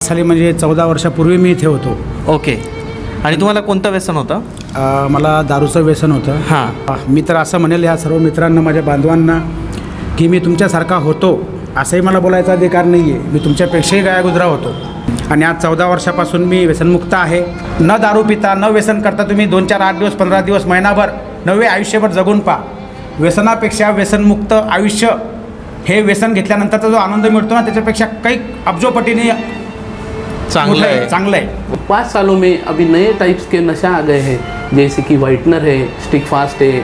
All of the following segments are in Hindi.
साली म्हणजे 14 वर्षापूर्वी मी इथे होतो. ओके. आणि तुम्हाला कोणतं व्यसन होतं? मला दारूचं व्यसन होतं. हां. मी तर असं म्हणेल या सर्व मित्रांना, माझ्या बांधवांना, की मी तुमच्यासारखा होतो असंही मला बोलायचा अधिकार नाही आहे. मी तुमच्यापेक्षाही गायागुजरा होतो आणि आज 14 वर्षापासून मी व्यसनमुक्त आहे. न दारू पिता, न व्यसन करता तुम्ही 2, 4, 8 दिवस, 15 दिवस, महिनाभर, नवे आयुष्यभर जगून पहा. व्यसनापेक्षा व्यसनमुक्त आयुष्य हे व्यसन घेतल्यानंतरचा जो आनंद मिळतो ना, त्याच्यापेक्षा काही अब्जोपटीने चांगलं आहे. चांगलं आहे. 5 सालों में अभी नए टाइप्स के नशा आ गए हैं, जैसे कि वाइटनर है, स्टिक फास्ट है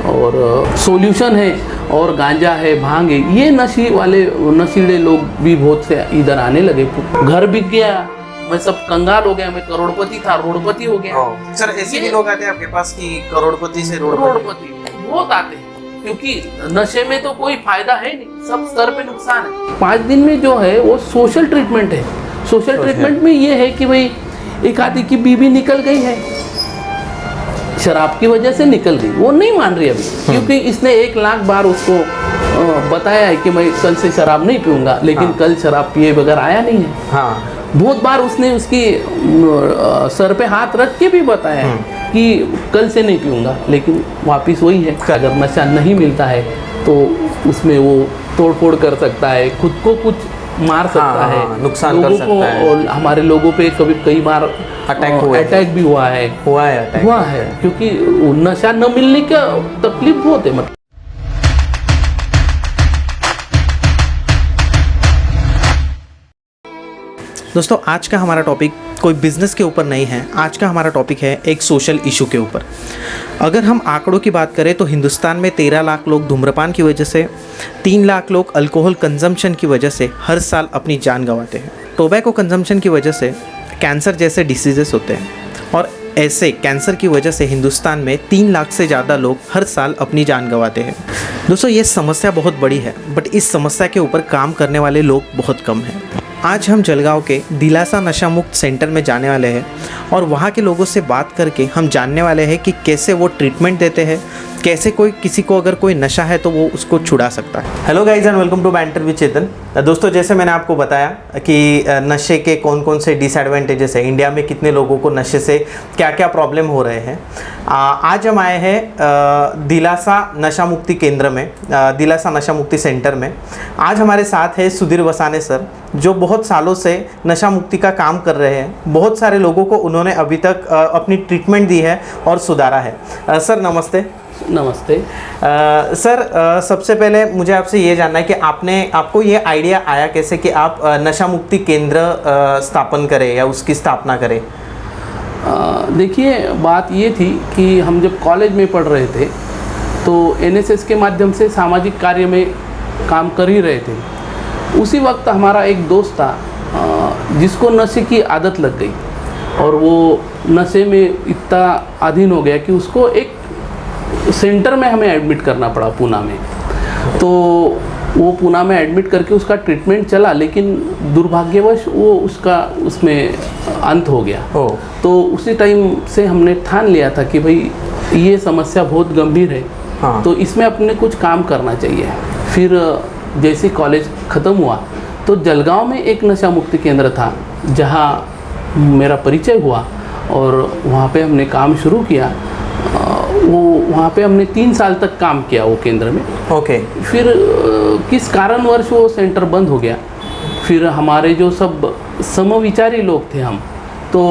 और सॉल्यूशन है और गांजा है, भांग है. ये नशीले लोग भी बहुत से इधर आने लगे. घर बिक गया, मैं सब कंगाल हो गया, मैं करोड़पति था, रोडपति हो गया. सर ऐसे भी लोग आते हैं आपके पास कि करोड़पति से रोडपति? बहुत आते हैं, क्योंकि नशे में तो कोई फायदा है नहीं, सब स्तर पे नुकसान है. 5 दिन में जो है वो सोशल ट्रीटमेंट है. सोशल ट्रीटमेंट में ये है कि भाई एक आदमी की बीवी निकल गई है, शराब की वजह से निकल गई, वो नहीं मान रही अभी, क्योंकि इसने 1 लाख बार उसको बताया है कि मैं कल से शराब नहीं पीऊंगा, लेकिन कल शराब पिए बगैर आया नहीं है. हाँ. बहुत बार उसने उसकी सर पे हाथ रख के भी बताया है कि कल से नहीं पीऊंगा, लेकिन वापिस वही है. अगर नशा नहीं मिलता है तो उसमें वो तोड़फोड़ कर सकता है, खुद को कुछ मार सकता है, नुकसान कर सकता है. और हमारे लोगों पे कई बार अटैक भी हुआ है. क्योंकि नशा न मिलने का तकलीफ बहुत है. मतलब दोस्तों, आज का हमारा टॉपिक कोई बिज़नेस के ऊपर नहीं है. आज का हमारा टॉपिक है एक सोशल इशू के ऊपर. अगर हम आंकड़ों की बात करें तो हिंदुस्तान में 13 लाख लोग धूम्रपान की वजह से, 3 लाख लोग अल्कोहल कंजम्पशन की वजह से हर साल अपनी जान गंवाते हैं. टोबैको कंजम्पशन की वजह से कैंसर जैसे डिसीजेस होते हैं और ऐसे कैंसर की वजह से हिंदुस्तान में 3 लाख से ज़्यादा लोग हर साल अपनी जान गंवाते हैं. दोस्तों, ये समस्या बहुत बड़ी है, बट इस समस्या के ऊपर काम करने वाले लोग बहुत कम हैं. आज हम जलगांव के दिलासा नशा मुक्त सेंटर में जाने वाले हैं और वहाँ के लोगों से बात करके हम जानने वाले हैं कि कैसे वो ट्रीटमेंट देते हैं, कैसे किसी को अगर कोई नशा है तो वो उसको छुड़ा सकता है. Hello guys and welcome to banter with Chetan. दोस्तों, जैसे मैंने आपको बताया कि नशे के कौन कौन से डिसएडवांटेजेस है, इंडिया में कितने लोगों को नशे से क्या क्या प्रॉब्लम हो रहे हैं. आज हम आए हैं दिलासा नशा मुक्ति केंद्र में, दिलासा नशा मुक्ति सेंटर में. आज हमारे साथ है सुधीर वसाने सर, जो बहुत सालों से नशा मुक्ति का काम कर रहे हैं. बहुत सारे लोगों को उन्होंने अभी तक अपनी ट्रीटमेंट दी है और सुधारा है. सर नमस्ते. नमस्ते. सर, सबसे पहले मुझे आपसे ये जानना है कि आपको ये आइडिया आया कैसे कि आप नशा मुक्ति केंद्र स्थापन करें या उसकी स्थापना करें? देखिए, बात ये थी कि हम जब कॉलेज में पढ़ रहे थे तो एनएसएस के माध्यम से सामाजिक कार्य में काम कर ही रहे थे. उसी वक्त हमारा एक दोस्त था जिसको नशे की आदत लग गई और वो नशे में इतना अधीन हो गया कि उसको एक सेंटर में हमें एडमिट करना पड़ा पूना में. तो वो पूना में एडमिट करके उसका ट्रीटमेंट चला, लेकिन दुर्भाग्यवश वो उसमें अंत हो गया. तो उसी टाइम से हमने ठान लिया था कि भाई ये समस्या बहुत गंभीर है. हाँ. तो इसमें अपने कुछ काम करना चाहिए. फिर जैसे कॉलेज ख़त्म हुआ तो जलगांव में एक नशा मुक्ति केंद्र था जहाँ मेरा परिचय हुआ और वहाँ पे हमने काम शुरू किया. वहाँ पे हमने 3 साल तक काम किया वो केंद्र में. ओके. फिर किस कारणवश वो सेंटर बंद हो गया. फिर हमारे जो सब समविचारी लोग थे हम, तो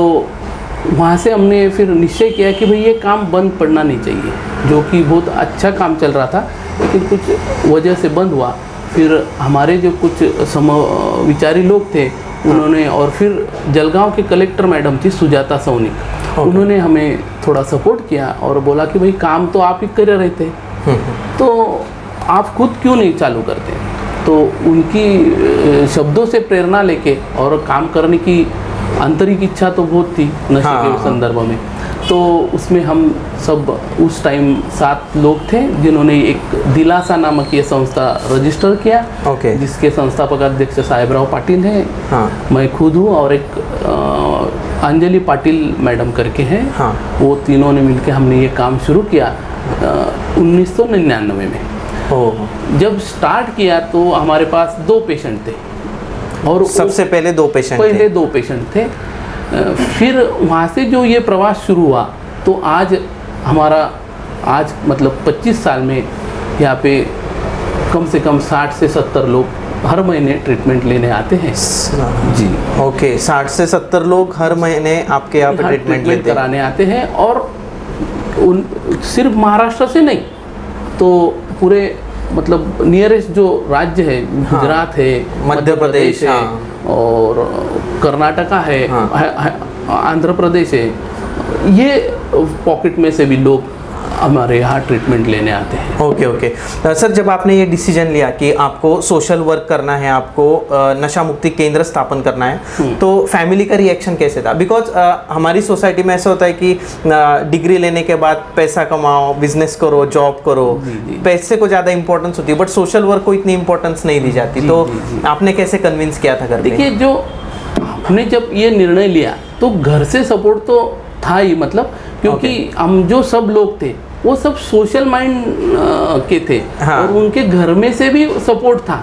वहाँ से हमने फिर निश्चय किया कि भाई ये काम बंद पड़ना नहीं चाहिए, जो कि बहुत अच्छा काम चल रहा था, लेकिन कुछ वजह से बंद हुआ. फिर हमारे जो कुछ समविचारी लोग थे उन्होंने, और फिर जलगांव के कलेक्टर मैडम थी सुजाता सौनिक, उन्होंने हमें थोड़ा सपोर्ट किया और बोला कि भाई काम तो आप ही कर रहे थे, तो आप खुद क्यों नहीं चालू करते. तो उनकी शब्दों से प्रेरणा लेके और काम करने की आंतरिक इच्छा तो बहुत थी नशे के संदर्भ में. तो उसमें हम सब उस टाइम 7 लोग थे जिन्होंने एक दिलासा नामक ये संस्था रजिस्टर किया. जिसके संस्थापक अध्यक्ष साहेबराव पाटिल हैं. मैं खुद हूँ और एक अंजलि पाटिल मैडम करके हैं. वो तीनों ने मिलकर हमने ये काम शुरू किया 1999 में. जब स्टार्ट किया तो हमारे पास 2 पेशेंट थे और सबसे पहले 2 पेशेंट पहले 2 पेशेंट थे। फिर वहाँ से जो ये प्रवास शुरू हुआ, तो आज मतलब 25 साल में यहाँ पे कम से कम 60 से 70 लोग हर महीने ट्रीटमेंट लेने आते हैं जी। ओके, 60 से 70 लोग हर महीने आपके यहाँ पे ट्रीटमेंट लेते कराने आते हैं। और सिर्फ महाराष्ट्र से नहीं, तो पूरे मतलब नियरेस्ट जो राज्य है, गुजरात है, मध्य प्रदेश है, और कर्नाटका है, आंध्र प्रदेश है, ये पॉकेट में से भी लोग हमारे यहाँ ट्रीटमेंट लेने आते हैं। ओके। सर, जब आपने ये डिसीजन लिया कि आपको सोशल वर्क करना है, आपको नशा मुक्ति केंद्र स्थापन करना है, तो फैमिली का रिएक्शन कैसे था? बिकॉज हमारी सोसाइटी में ऐसा होता है कि डिग्री लेने के बाद पैसा कमाओ, बिजनेस करो, जॉब करो, पैसे को ज़्यादा इंपॉर्टेंस होती है, बट सोशल वर्क को इतनी इंपॉर्टेंस नहीं दी जाती। तो आपने कैसे कन्विंस किया था घर में? देखिए, जो हमने जब ये निर्णय लिया तो घर से सपोर्ट तो था ही, मतलब क्योंकि हम जो सब लोग थे वो सब सोशल माइंड के थे। और उनके घर में से भी सपोर्ट था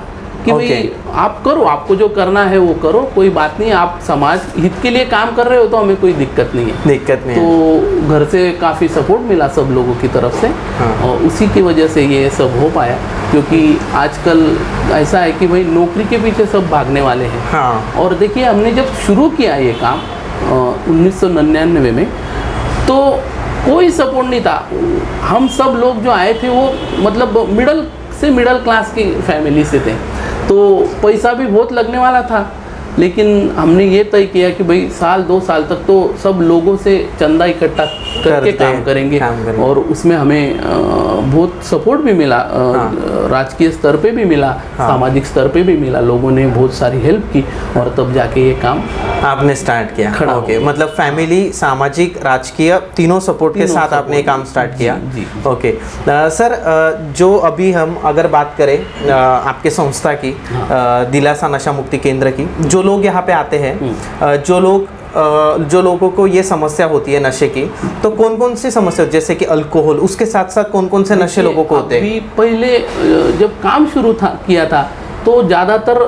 कि भाई आप करो, आपको जो करना है वो करो, कोई बात नहीं, आप समाज हित के लिए काम कर रहे हो तो हमें कोई दिक्कत नहीं है। तो घर से काफ़ी सपोर्ट मिला सब लोगों की तरफ से। और उसी की वजह से ये सब हो पाया, क्योंकि आजकल ऐसा है कि भाई नौकरी के पीछे सब भागने वाले हैं। और देखिए, हमने जब शुरू किया ये काम 1999 में, तो कोई सपोर्ट नहीं था। हम सब लोग जो आए थे वो मतलब मिडिल क्लास की फैमिली से थे, तो पैसा भी बहुत लगने वाला था। लेकिन हमने ये तय किया कि भाई 1-2 साल तक तो सब लोगों से चंदा इकट्ठा करके काम करेंगे। और उसमें हमें बहुत सपोर्ट भी मिला, राजकीय स्तर पे भी मिला, सामाजिक स्तर पे भी मिला, लोगों ने बहुत सारी हेल्प की, और तब जाके ये काम आपने स्टार्ट किया। ओके, मतलब फैमिली, सामाजिक, राजकीय तीनों सपोर्ट के साथ आपने ये काम स्टार्ट किया। ओके सर, जो अभी हम अगर बात करें आपके संस्था की, दिलासा नशा मुक्ति केंद्र की, जो लोग यहाँ पे आते हैं, जो लोगों को ये समस्या होती है नशे की, तो कौन कौन सी समस्या, जैसे कि अल्कोहल, उसके साथ साथ कौन कौन से नशे लोगों को होते हैं? पहले जब काम शुरू किया था तो ज़्यादातर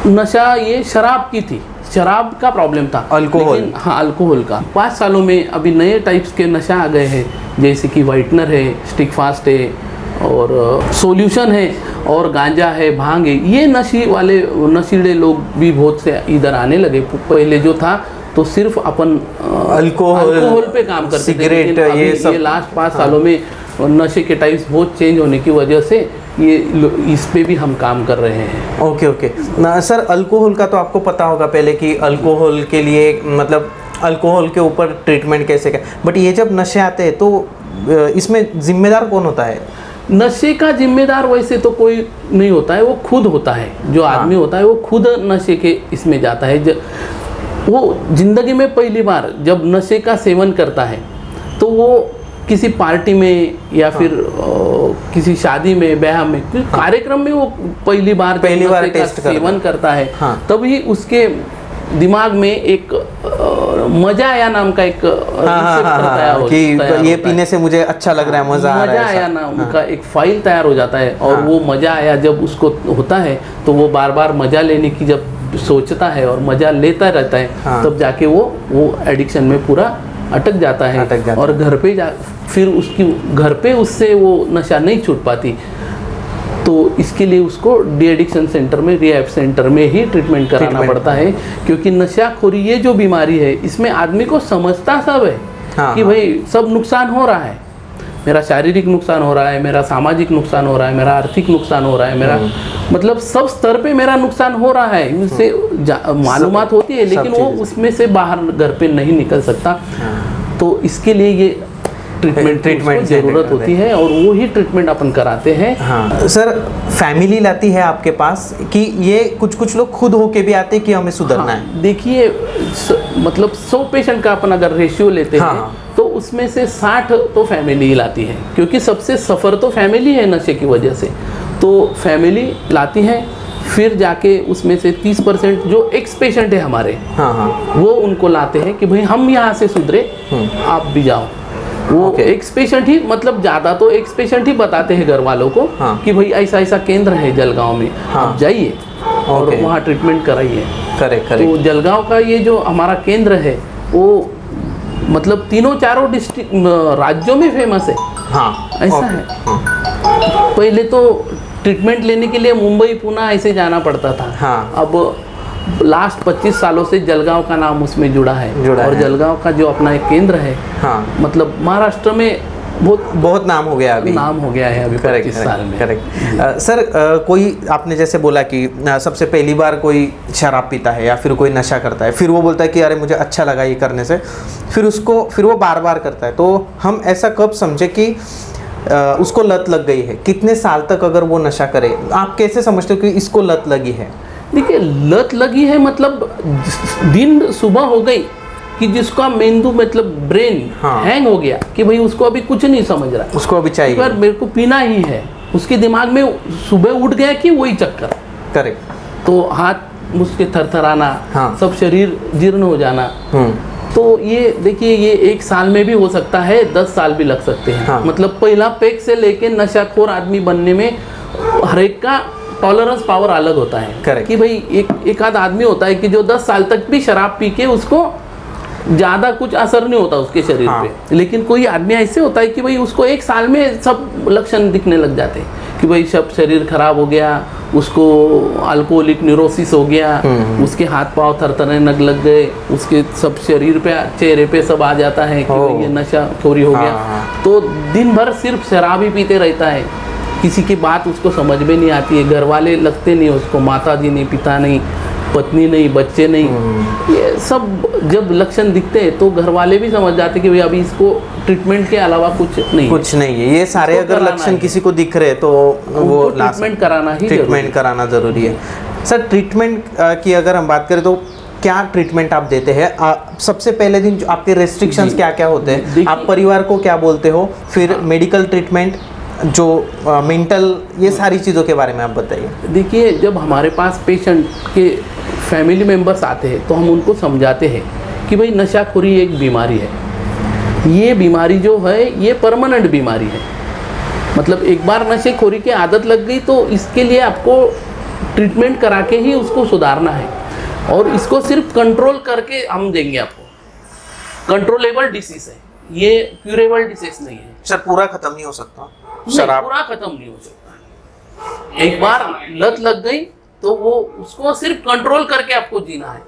नशा ये शराब की थी, शराब का प्रॉब्लम था, अल्कोहल। हाँ, अल्कोहल का। 5 सालों में अभी नए टाइप्स के नशा आ गए हैं, जैसे कि वाइटनर है, स्टिक फास्ट है, और सॉल्यूशन है, और गांजा है, भांग है। ये नशीले लोग भी बहुत से इधर आने लगे। पहले जो था तो सिर्फ अपन अल्कोहल पे काम करते थे, सिगरेट, ये लास्ट 5 सालों में नशे के टाइप्स बहुत चेंज होने की वजह से ये इस पे भी हम काम कर रहे हैं। ओके ना सर, अल्कोहल का तो आपको पता होगा पहले कि अल्कोहल के लिए, मतलब अल्कोहल के ऊपर ट्रीटमेंट कैसे का, बट ये जब नशे आते हैं तो इसमें जिम्मेदार कौन होता है? नशे का जिम्मेदार वैसे तो कोई नहीं होता है, वो खुद होता है। जो आदमी होता है वो खुद नशे के इसमें जाता है। वो जिंदगी में पहली बार जब नशे का सेवन करता है तो वो किसी पार्टी में या फिर किसी शादी में, ब्याह में, कार्यक्रम में वो पहली बार टेस्ट सेवन करता है। तभी उसके दिमाग में एक मजा आया नाम का एक कि ये पीने से मुझे अच्छा लग रहा है, मजा आया नाम का एक फाइल तैयार हो जाता है। और वो मजा आया जब उसको होता है तो वो बार बार मजा लेने की जब सोचता है और मजा लेता रहता है, तब जाके वो एडिक्शन में पूरा अटक जाता है। और घर पे फिर उसकी घर पे उससे वो नशा नहीं छूट पाती, तो इसके लिए उसको डी एडिक्शन सेंटर में, रिहैब सेंटर में ही ट्रीटमेंट कराना पड़ता है। क्योंकि नशाखोरी ये जो बीमारी है, इसमें आदमी को समझता सब है कि भाई सब नुकसान हो रहा है, मेरा शारीरिक नुकसान हो रहा है, मेरा सामाजिक नुकसान हो रहा है, मेरा आर्थिक नुकसान हो रहा है, मेरा मतलब सब स्तर पे मेरा नुकसान हो रहा है, उससे मालूमात होती है, लेकिन वो उसमें से बाहर घर पे नहीं निकल सकता। तो इसके लिए ये ट्रीटमेंट जरूरत होती है, और वो ही ट्रीटमेंट अपन कराते हैं। हाँ सर, फैमिली लाती है आपके पास कि ये कुछ लोग खुद होके भी आते हैं कि हमें सुधरना है? देखिए, मतलब 100 पेशेंट का अपन अगर रेशियो लेते हैं तो उसमें से 60 तो फैमिली ही लाती है, क्योंकि सबसे सफ़र तो फैमिली है नशे की वजह से। तो फैमिली लाती है, फिर जाके उसमें से 30% जो एक्स पेशेंट है हमारे, वो उनको लाते हैं कि भाई हम यहाँ से सुधरे, आप भी जाओ। वो एक्स पेशेंट ही, मतलब ज़्यादा तो एक्स पेशेंट ही बताते हैं घर वालों को कि भाई ऐसा ऐसा केंद्र है जलगांव में, आप जाइए। और Okay. वहाँ ट्रीटमेंट कराई है। करेक्ट तो करेक्ट। जलगांव का ये जो हमारा केंद्र है वो मतलब तीनों चारों डिस्ट्रिक्ट राज्यों में फेमस है। हाँ ऐसा okay, है। हाँ, पहले तो ट्रीटमेंट लेने के लिए मुंबई पुणे ऐसे जाना पड़ता था। हाँ। अब लास्ट 25 सालों से जलगांव का नाम उसमें जुड़ा है। जुड़ा और है। जलगांव का जो अपना एक केंद्र है, हाँ, मतलब महाराष्ट्र में बहुत नाम हो गया अभी। नाम हो गया है अभी 25 साल में। करेक्ट। सर कोई आपने जैसे बोला कि सबसे पहली बार कोई शराब पीता है या फिर कोई नशा करता है, फिर वो बोलता है कि अरे मुझे अच्छा लगा ये करने से, फिर वो बार बार करता है, तो हम ऐसा कब समझे कि उसको लत लग गई है? कितने साल तक अगर वो नशा करे, आप कैसे समझते हो कि इसको लत लगी है? देखिए, लत लगी है मतलब दिन सुबह हो गई कि जिसका मेंदू मतलब ब्रेन हाँ। हैंग हो गया कि भाई उसको अभी कुछ नहीं समझ रहा, उसको अभी चाहिए। पर मेरे को पीना ही है, उसके दिमाग में सुबह उठ गया कि वही चक्कर। करेक्ट। तो हाथ मुझके थरथराना, हाँ। सब शरीर जीर्ण हो जाना। हम्म। तो ये देखिए, ये 1 साल में भी हो सकता है, 10 साल भी लग सकते हैं। हाँ। मतलब पहला पेग से लेके नशाखोर आदमी बनने में हर एक का टॉलरेंस पावर अलग होता है। Correct. कि भाई एक आध आदमी होता है कि जो 10 साल तक भी शराब पी के उसको ज़्यादा कुछ असर नहीं होता उसके शरीर हाँ। पे। लेकिन कोई आदमी ऐसे होता है कि भाई उसको 1 साल में सब लक्षण दिखने लग जाते हैं कि भाई सब शरीर खराब हो गया, उसको अल्कोहलिक न्यूरोसिस हो गया, उसके हाथ पांव थरथरने लग गए, उसके सब शरीर पे चेहरे पे सब आ जाता है कि भाई ये नशाखोरी हो गया। हाँ। तो दिन भर सिर्फ शराब ही पीते रहता है, किसी की बात उसको समझ में नहीं आती है, घर वाले लगते नहीं उसको, माता जी नहीं, पिता नहीं, पत्नी नहीं, बच्चे नहीं, ये सब जब लक्षण दिखते हैं तो घर वाले भी समझ जाते कि भाई अभी इसको ट्रीटमेंट के अलावा कुछ नहीं है। ये सारे इसको अगर कराना लक्षण है। किसी को दिख रहे तो वो ट्रीटमेंट कराना ही ट्रीटमेंट कराना जरूरी है। सर ट्रीटमेंट की अगर हम बात करें तो क्या ट्रीटमेंट आप देते हैं? सबसे पहले दिन जो आपके रेस्ट्रिक्शंस जी। क्या क्या होते हैं, देखिए- आप परिवार को क्या बोलते हो, फिर मेडिकल ट्रीटमेंट, जो मेंटल, ये सारी चीज़ों के बारे में आप बताइए। देखिए, जब हमारे पास पेशेंट के फैमिली मेंबर्स आते हैं तो हम उनको समझाते हैं कि भाई नशाखोरी एक बीमारी है, ये बीमारी जो है ये परमानेंट बीमारी है। मतलब एक बार नशेखोरी की आदत लग गई तो इसके लिए आपको ट्रीटमेंट करा के ही उसको सुधारना है, और इसको सिर्फ कंट्रोल करके हम देंगे आपको। कंट्रोलेबल डिसीज है ये, क्यूरेबल डिसीज नहीं है। सर पूरा खत्म नहीं हो सकता नहीं, शराब? पूरा खत्म नहीं हो सकता। एक बार लत लग गई तो वो उसको सिर्फ कंट्रोल करके आपको जीना है।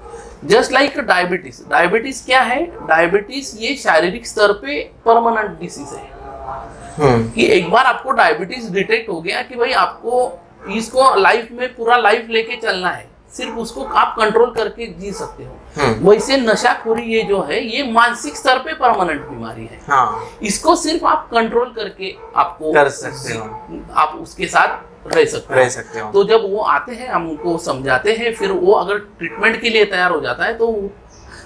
Just like diabetes. डायबिटीज क्या है? डायबिटीज ये शारीरिक स्तर पे परमानेंट डिसीज है कि एक बार आपको डायबिटीज डिटेक्ट हो गया कि भाई आपको इसको लाइफ में पूरा लाइफ लेके चलना है, सिर्फ उसको आप कंट्रोल करके जी सकते हो। वैसे नशाखोरी ये जो है ये मानसिक स्तर पे परमानेंट बीमारी है। हाँ, इसको सिर्फ आप कंट्रोल करके आपको कर सकते हो, आप उसके साथ रह सकते हो। तो जब वो आते हैं हम उनको समझाते हैं, फिर वो अगर ट्रीटमेंट के लिए तैयार हो जाता है तो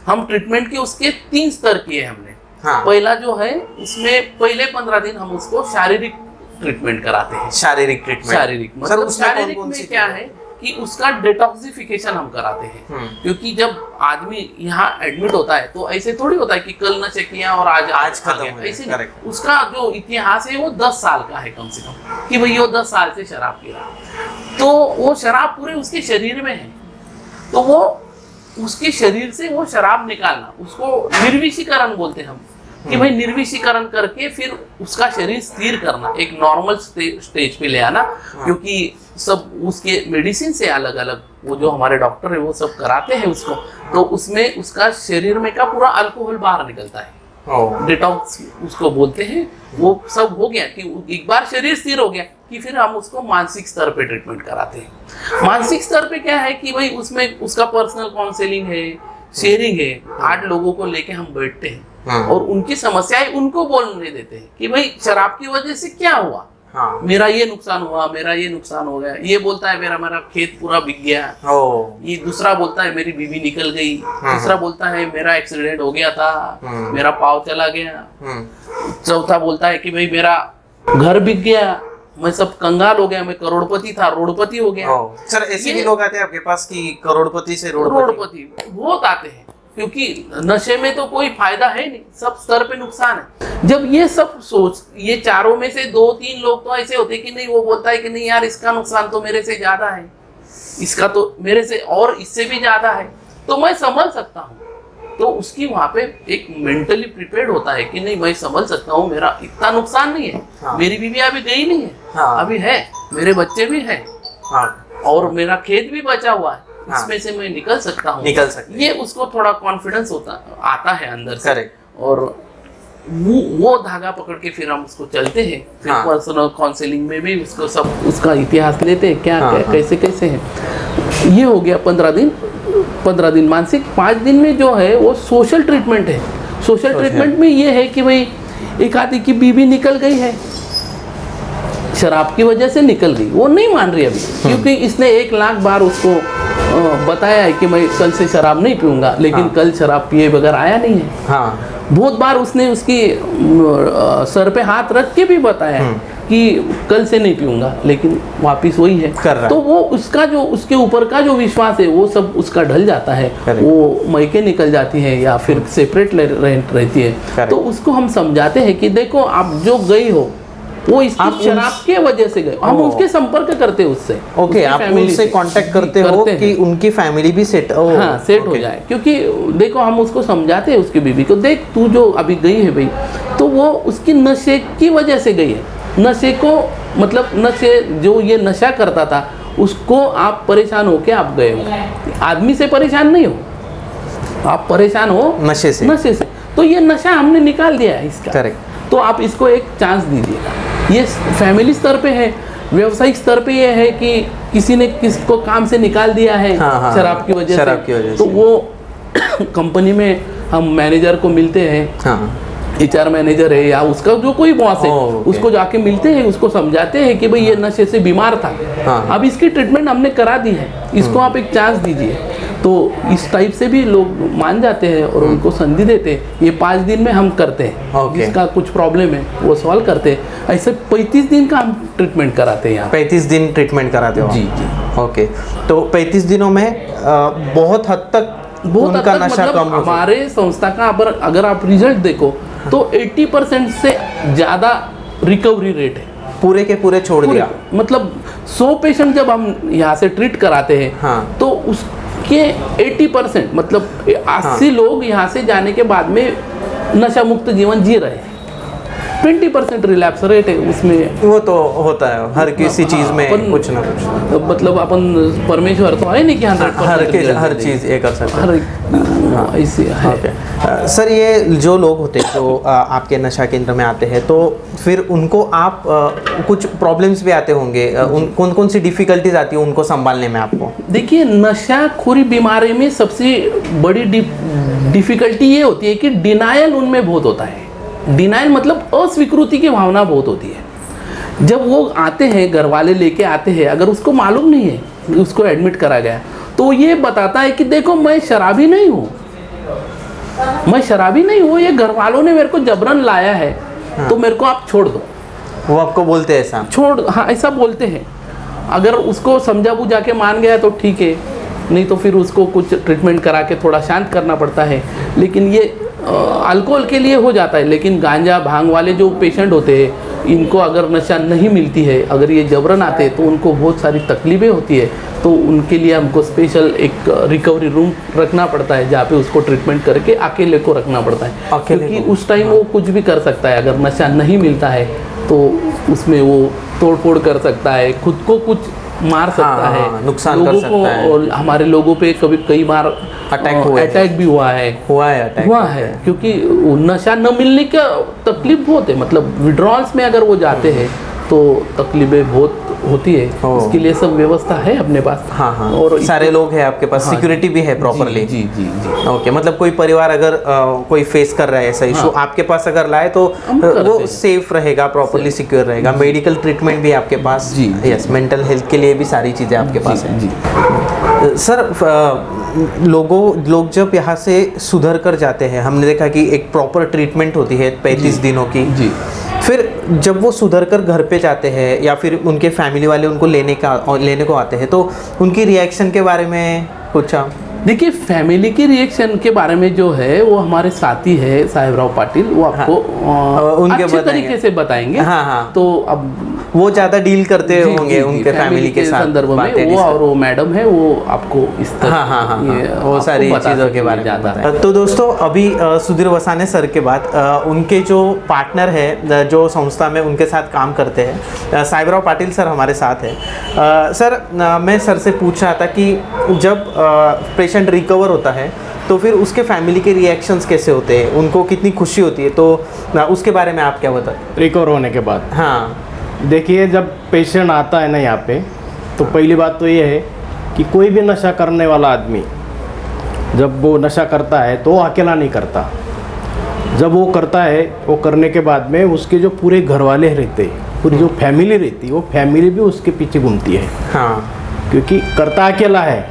हम ट्रीटमेंट के उसके 3 स्तर किए हमने। हाँ। पहला जो है उसमें पहले 15 दिन हम उसको शारीरिक ट्रीटमेंट कराते हैं। शारीरिक ट्रीटमेंट? शारीरिक सर मतलब उसमें शारीरिक कौन-कौन सी में क्या है कि उसका डिटॉक्सिफिकेशन हम कराते हैं। क्योंकि जब आदमी यहाँ एडमिट होता है तो ऐसे थोड़ी होता है कि कल नशे किया और आज खत्म हो गया। ऐसे नहीं। उसका जो इतिहास है वो 10 साल का है कम से कम, कि भाई वो 10 साल से शराब पी रहा, तो वो शराब पूरे उसके शरीर में है, तो वो उसके शरीर से वो शराब निकालना, उसको निर्विषीकरण बोलते हैं हम, कि भाई निर्विषीकरण करके फिर उसका शरीर स्थिर करना, एक नॉर्मल स्टेज पे ले आना। क्योंकि सब उसके मेडिसिन से अलग अलग वो जो हमारे डॉक्टर है वो सब कराते हैं उसको, तो उसमें उसका शरीर में का पूरा अल्कोहल बाहर निकलता है, डिटॉक्स उसको बोलते हैं। वो सब हो गया कि एक बार शरीर स्थिर हो गया कि फिर हम उसको मानसिक स्तर पे ट्रीटमेंट कराते हैं। मानसिक स्तर पे क्या है कि भाई उसमें उसका पर्सनल काउंसलिंग है, शेयरिंग है। 8 लोगों को लेके हम बैठते हैं और उनकी समस्याएं उनको बोलने देते हैं कि भाई शराब की वजह से क्या हुआ, मेरा ये नुकसान हुआ, मेरा ये नुकसान हो गया। ये बोलता है मेरा खेत पूरा बिक गया, ये दूसरा बोलता है मेरी बीवी निकल गई, तीसरा बोलता है मेरा एक्सीडेंट हो गया था, मेरा पाँव चला गया, चौथा बोलता है कि भाई मेरा घर बिक गया, मैं सब कंगाल हो गया, मैं करोड़पति था रोडपति हो गया। सर ऐसे भी लोग आते हैं आपके पास कि करोड़पति से रोडपति बहुत आते हैं, क्योंकि नशे में तो कोई फायदा है नहीं, सब स्तर पे नुकसान है। जब ये सब सोच, ये चारों में से 2-3 लोग तो ऐसे होते कि नहीं, वो बोलता है कि नहीं यार इसका नुकसान तो मेरे से ज्यादा है, इसका तो मेरे से और इससे भी ज़्यादा है, तो मैं संभल सकता हूँ। तो उसकी वहाँ पे एक मेंटली प्रिपेयर्ड होता है कि नहीं, मैं संभल सकता हूँ, मेरा इतना नुकसान नहीं है। हाँ। मेरी बीवी अभी गई नहीं है, हाँ। अभी है, मेरे बच्चे भी हैं, हाँ, और मेरा खेत भी बचा हुआ है, हाँ। इसमें से मैं निकल सकता हूँ। निकल सकते हैं। ये उसको थोड़ा कॉन्फिडेंस आता है अंदर से। Correct। और वो धागा पकड़ के फिर हम उसको चलते हैं, फिर हाँ। पर्सनल काउंसलिंग में भी उसको सब उसका इतिहास लेते हैं, क्या हाँ, कैसे कैसे है। ये हो गया 15 दिन मानसिक। 5 दिन में जो है वो सोशल ट्रीटमेंट है। सोशल ट्रीटमेंट में ये है कि भाई एक आदमी की बीवी निकल गई है, शराब की वजह से निकल गई, वो नहीं मान रही अभी, क्योंकि इसने 1 लाख बार उसको बताया है कि मैं कल से शराब नहीं पीऊंगा, लेकिन कल शराब पिए बगैर आया नहीं है। हाँ, बहुत बार उसने उसकी सर पे हाथ रख के भी बताया है कि कल से नहीं पीऊंगा, लेकिन वापिस वही है कर रहा है। तो वो उसका जो उसके ऊपर का जो विश्वास है वो सब उसका ढल जाता है। Correct। वो मैके निकल जाती है या फिर सेपरेट रहती है। Correct। तो उसको हम समझाते हैं कि देखो आप जो गई हो वो आप इसकी शराब के वजह से गए, हम उसके संपर्क करते हैं उससे। ओके, उसकी आप family उनसे से। कांटेक्ट करते जी, हो करते कि हैं। उनकी फैमिली भी सेट हाँ सेट हो जाए, क्योंकि देखो हम उसको समझाते हैं उसकी बीवी को, देख तू जो अभी गई है भाई, तो वो उसकी नशे की वजह से गई है। नशे को मतलब नशे जो ये नशा करता था उसको आप परेशान होके आप गए हो। आदमी से परेशान नहीं हो, आप परेशान हो नशे से। तो ये नशा हमने निकाल दिया है इसका। करेक्ट। तो आप इसको एक चांस दीजिएगा। ये फैमिली स्तर पे है। व्यवसायिक स्तर पे ये है कि किसी ने किसको काम से निकाल दिया है हाँ, शराब की वजह से। तो वो कंपनी में हम मैनेजर को मिलते हैं, हाँ, HR मैनेजर है या उसका जो कोई बॉस है, ओके। उसको जाके मिलते हैं, उसको समझाते हैं कि भाई ये नशे से बीमार था, हाँ। अब इसकी ट्रीटमेंट हमने करा दी है, इसको आप एक चांस दीजिए। तो इस टाइप से भी लोग मान जाते हैं और उनको संधि देते हैं। ये 5 दिन में हम करते हैं, ओके। जिसका कुछ प्रॉब्लम है वो सॉल्व करते हैं। ऐसे 35 दिन का हम ट्रीटमेंट कराते हैं यहाँ। 35 दिन ट्रीटमेंट कराते हो? जी। ओके, तो 35 दिनों में बहुत हद तक उनका नशा मतलब कम हो सकता हमारे संस्था का अगर आप रिजल्ट देखो तो 80% से ज़्यादा रिकवरी रेट है। पूरे के पूरे छोड़ दिया? मतलब 100 पेशेंट जब हम यहाँ से ट्रीट कराते हैं, हाँ। तो उसके 80% मतलब 80 लोग यहाँ से जाने के बाद में नशा मुक्त जीवन जी रहे हैं। 20% रिलैप्स रेट है उसमें। वो तो होता है हर किसी चीज में कुछ ना कुछ। मतलब अपन परमेश्वर तो है नहीं कि 100% हर चीज ये कर सकते हैं। हर ऐसे है। ओके सर, ये जो लोग होते हैं जो आपके नशा केंद्र में आते हैं, तो फिर उनको आप कुछ प्रॉब्लम्स भी आते होंगे, कौन कौन सी डिफिकल्टीज आती है उनको संभालने में आपको? देखिए, नशाखोरी बीमारी में सबसे बड़ी डिफिकल्टी ये होती है कि डिनायल उनमें बहुत होता है। डिनायल मतलब अस्वीकृति की भावना बहुत होती है। जब वो आते हैं, घर वाले लेके आते हैं, अगर उसको मालूम नहीं है कि उसको एडमिट करा गया, तो ये बताता है कि देखो मैं शराबी नहीं हूँ, मैं शराबी नहीं हूँ, ये घर वालों ने मेरे को जबरन लाया है। हाँ। तो मेरे को आप छोड़ दो। वो आपको बोलते हैं ऐसा? हाँ, ऐसा बोलते हैं। अगर उसको समझा बुझा के मान गया तो ठीक है, नहीं तो फिर उसको कुछ ट्रीटमेंट करा के थोड़ा शांत करना पड़ता है। लेकिन ये अल्कोहल के लिए हो जाता है, लेकिन गांजा भांग वाले जो पेशेंट होते हैं, इनको अगर नशा नहीं मिलती है, अगर ये जबरन आते हैं, तो उनको बहुत सारी तकलीफें होती है। तो उनके लिए हमको स्पेशल एक रिकवरी रूम रखना पड़ता है, जहाँ पे उसको ट्रीटमेंट करके अकेले को रखना पड़ता है, क्योंकि उस टाइम वो कुछ भी कर सकता है। अगर नशा नहीं मिलता है तो उसमें वो तोड़ फोड़ कर सकता है, खुद को कुछ मार सकता है, नुकसान कर सकता है। और हमारे लोगों पे कई बार अटैक भी हुआ है, क्योंकि नशा न मिलने का तकलीफ बहुत है। मतलब विड्रॉल्स में अगर वो जाते हैं तो तकलीफें बहुत होती है। इसके लिए सब व्यवस्था है अपने पास। हाँ, और सारे लोग हैं आपके पास, सिक्योरिटी भी है प्रॉपरली? जी। ओके, मतलब कोई परिवार अगर कोई फेस कर रहा है ऐसा इशू, आपके पास अगर लाए तो वो सेफ रहेगा, प्रॉपरली सिक्योर रहेगा। मेडिकल ट्रीटमेंट भी आपके पास? जी। यस, मेंटल हेल्थ के लिए भी सारी चीज़ें आपके पास हैं? जी। सर, लोग जब यहाँ से सुधर कर जाते हैं, हमने देखा कि एक प्रॉपर ट्रीटमेंट होती है 35 दिनों की। जी। फिर जब वो सुधर कर घर पे जाते हैं या फिर उनके फैमिली वाले उनको लेने को आते हैं, तो उनकी रिएक्शन के बारे में कुछ आप? देखिए फैमिली के रिएक्शन के बारे में जो है वो हमारे साथी है साहेबराव पाटिल, वो आपको उनके अच्छे बताएंगे। तरीके से बताएंगे। हाँ, हाँ। तो अब वो ज़्यादा डील करते जी, होंगे जी, उनके फैमिली के साथ संदर्भ में बातें वो, discuss- और वो मैडम है वो आपको इस तरह हाँ हाँ हाँ ये हाँ, वो आपको सारी बता चीज़ों के सकते बारे में ज़्यादा बताएं। तो दोस्तों अभी सुधीर वसाने सर के बाद उनके जो पार्टनर है जो संस्था में उनके साथ काम करते हैं साहेबराव पाटिल सर हमारे साथ है। सर मैं सर से पूछ रहा था कि जब पेशेंट रिकवर होता है तो फिर उसके फैमिली के रिएक्शंस कैसे होते हैं, उनको कितनी खुशी होती है, तो उसके बारे में आप क्या बताएं? रिकवर होने के बाद हाँ देखिए, जब पेशेंट आता है ना यहाँ पे, तो पहली बात तो ये है कि कोई भी नशा करने वाला आदमी जब वो नशा करता है तो वो अकेला नहीं करता। जब वो करता है, वो करने के बाद में उसके जो पूरे घर वाले रहते हैं, पूरी जो फैमिली रहती है, वो फैमिली भी उसके पीछे घूमती है, हाँ, क्योंकि करता अकेला है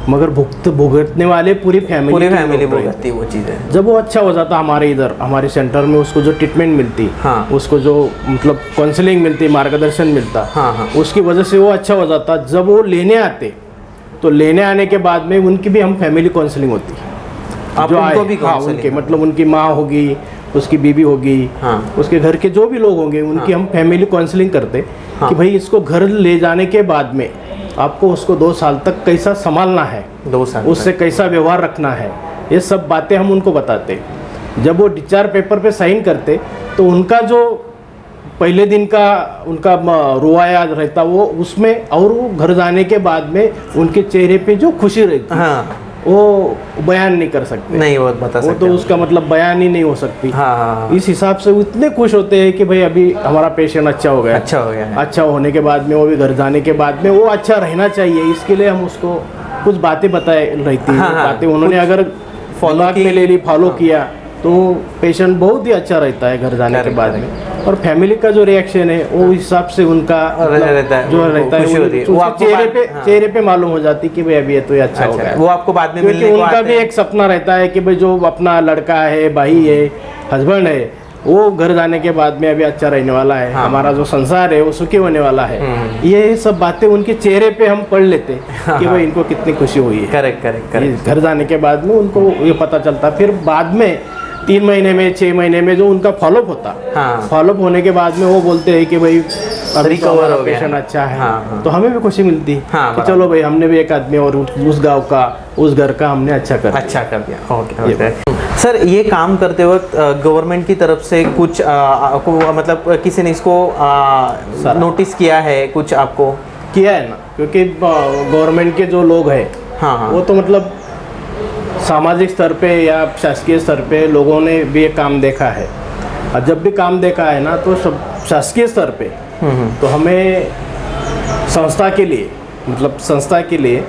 मगर भुगतने वाले पूरी फैमिली पूरी के फैमिली लोग रहते हैं। भुगतती है वो चीज़ें। जब वो अच्छा हो जाता हमारे इधर हमारे सेंटर में, उसको जो ट्रीटमेंट मिलती, हाँ। उसको जो मतलब काउंसलिंग मिलती, मार्गदर्शन मिलता, हाँ, हाँ। उसकी वजह से वो अच्छा हो जाता। जब वो लेने आते तो लेने आने के बाद में उनकी भी हम फैमिली काउंसलिंग होती। आप जो उनको आए, भी हाँ, counseling उनके करते मतलब उनकी माँ होगी, उसकी बीबी होगी, हाँ। उसके घर के जो भी लोग होंगे उनकी हम फैमिली काउंसलिंग करते हाँ। कि भाई इसको घर ले जाने के बाद में आपको उसको 2 साल तक कैसा संभालना है, 2 साल उससे कैसा व्यवहार रखना है, ये सब बातें हम उनको बताते। जब वो डिस्चार्ज पेपर पे साइन करते तो उनका जो पहले दिन का उनका रुआया रहता वो उसमें, और वो घर जाने के बाद में उनके चेहरे पे जो खुशी रहती, हाँ, वो बयान नहीं कर सकते। नहीं वो बता वो सकते तो हम। उसका मतलब बयान ही नहीं हो सकती। हाँ, हाँ, हाँ। इस हिसाब से वो इतने खुश होते हैं कि भाई अभी हमारा पेशेंट अच्छा हो गया। अच्छा हो गया है। अच्छा होने के बाद में वो भी घर जाने के बाद में वो अच्छा रहना चाहिए, इसके लिए हम उसको कुछ बातें बताए रहती हैं। हाँ, हाँ, बातें उन्होंने अगर follow की- में ले ली, फॉलो किया तो पेशेंट बहुत ही अच्छा रहता है घर जाने के बाद में। और फैमिली का जो रिएक्शन है वो हिसाब से उनका रहता है, जो रहता है खुशी होती है। वो उसके आपको चेहरे बात- पे हाँ। चेहरे पे मालूम हो जाती कि भाई अभी ये तो ये अच्छा हो गया। वो आपको बाद में क्योंकि मिलने को उनका आते भी हैं। एक सपना रहता है कि भाई जो अपना लड़का है, भाई है, हस्बैंड है, वो घर जाने के बाद में अभी अच्छा रहने वाला है, हाँ। हमारा जो संसार है वो सुखी होने वाला है। ये सब बातें उनके चेहरे पे हम पढ़ लेते कि भाई इनको कितनी खुशी हुई है। करेक्ट करेक्ट ये करेक्ट। घर जाने के बाद में उनको ये पता चलता। फिर बाद में 3 महीने में 6 महीने में जो उनका फॉलोअप होता, हाँ। फॉलोअप होने के बाद में वो बोलते हैं कि भाई अभी तो Recover हमारा हो गया। पेशेंट अच्छा है। हाँ, हाँ। तो हमें भी खुशी मिलती हाँ, कि बराबर। चलो भाई हमने भी एक आदमी और उस गांव का, उस घर का हमने अच्छा कर दिया। अच्छा कर दिया। Okay okay. सर ये काम करते वक्त गवर्नमेंट की तरफ से कुछ आपको मतलब किसी ने इसको नोटिस किया है कुछ आपको? किया है ना, क्योंकि गवर्नमेंट के जो लोग हैं हाँ हाँ वो तो मतलब सामाजिक स्तर पे या शासकीय स्तर पे लोगों ने भी ये काम देखा है। और जब भी काम देखा है ना तो सब शासकीय स्तर पे तो हमें संस्था के लिए मतलब संस्था के लिए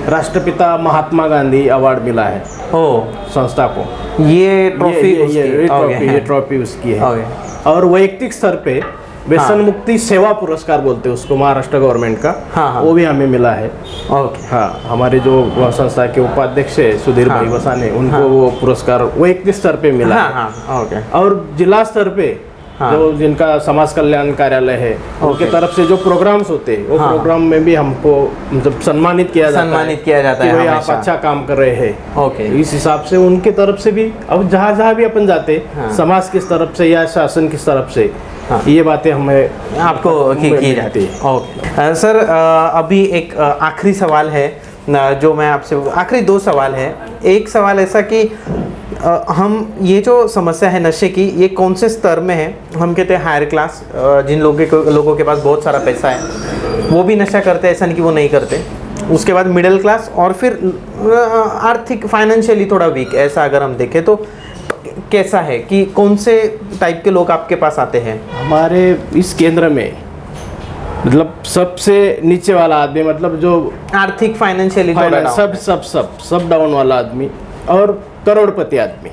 राष्ट्रपिता महात्मा गांधी अवार्ड मिला है ओ संस्था को। ये ट्रॉफी ये ट्रॉफी उसकी है। ओके। और वैयक्तिक स्तर पे व्यसन मुक्ति सेवा पुरस्कार बोलते हैं उसको, महाराष्ट्र गवर्नमेंट का। हाँ, हाँ। वो भी हमें मिला है। ओके। हाँ, हमारे जो संस्था के उपाध्यक्ष है सुधीर भाई वसाने, उनको वो पुरस्कार वैयक्तिक स्तर पे मिला हाँ है। हाँ ओके। और जिला स्तर पे हाँ। जो जिनका समाज कल्याण कार्यालय है उनके तरफ से जो प्रोग्राम्स होते हैं वो हाँ। प्रोग्राम में भी हमको मतलब सम्मानित किया जाता है। सम्मानित किया जाता कि है भाई आप हमेशा। अच्छा काम कर रहे हैं। ओके। इस हिसाब से उनके तरफ से भी, अब जहाँ जहाँ भी अपन जाते हाँ। समाज की तरफ से या शासन की तरफ से हाँ। ये बातें हमें आपको की जाती है। ओके। सर अभी एक आखिरी सवाल है जो मैं आपसे, आखिरी 2 सवाल है। एक सवाल ऐसा कि हम ये जो समस्या है नशे की, ये कौन से स्तर में है? हम कहते हैं हायर क्लास, जिन लोगों के पास बहुत सारा पैसा है वो भी नशा करते हैं, ऐसा नहीं कि वो नहीं करते। उसके बाद मिडिल क्लास, और फिर आर्थिक फाइनेंशियली थोड़ा वीक, ऐसा अगर हम देखें तो कैसा है कि कौन से टाइप के लोग आपके पास आते हैं? हमारे इस केंद्र में मतलब सबसे नीचे वाला आदमी, मतलब जो आर्थिक फाइनेंशियली थोड़ा फाइनेंस down। सब डाउन वाला आदमी और करोड़पति आदमी,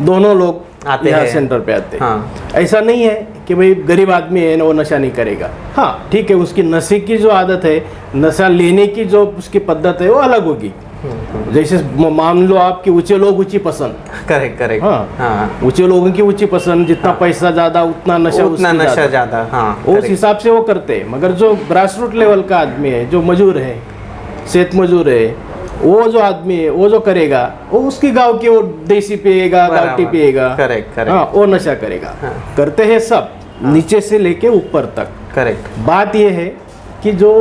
दोनों लोग आते यहाँ हैं। सेंटर पे आते हैं। हाँ। ऐसा नहीं है कि भाई गरीब आदमी है ना वो नशा नहीं करेगा। हाँ ठीक है, उसकी नशे की जो आदत है, नशा लेने की जो उसकी पद्धत है वो अलग होगी। जैसे मान लो आपकी ऊंचे लोग ऊंची पसंद, करेक्ट करेक्ट। हाँ हाँ, ऊंचे लोगों की ऊंची पसंद, जितना पैसा ज्यादा उतना नशा उतना उसकी नशा ज्यादा। ज्यादा। हाँ उस correct। हिसाब से वो करते हैं। मगर जो ग्रास रूट लेवल का आदमी है, जो मजूर है, सेहत मजूर है, वो जो आदमी है वो जो करेगा वो उसकी गांव की वो देसी पिएगा, गावटी पिएगा, करेक्ट करेक्ट। हाँ वो नशा करेगा। करते हैं सब, नीचे से लेके ऊपर तक। करेक्ट। बात ये है कि जो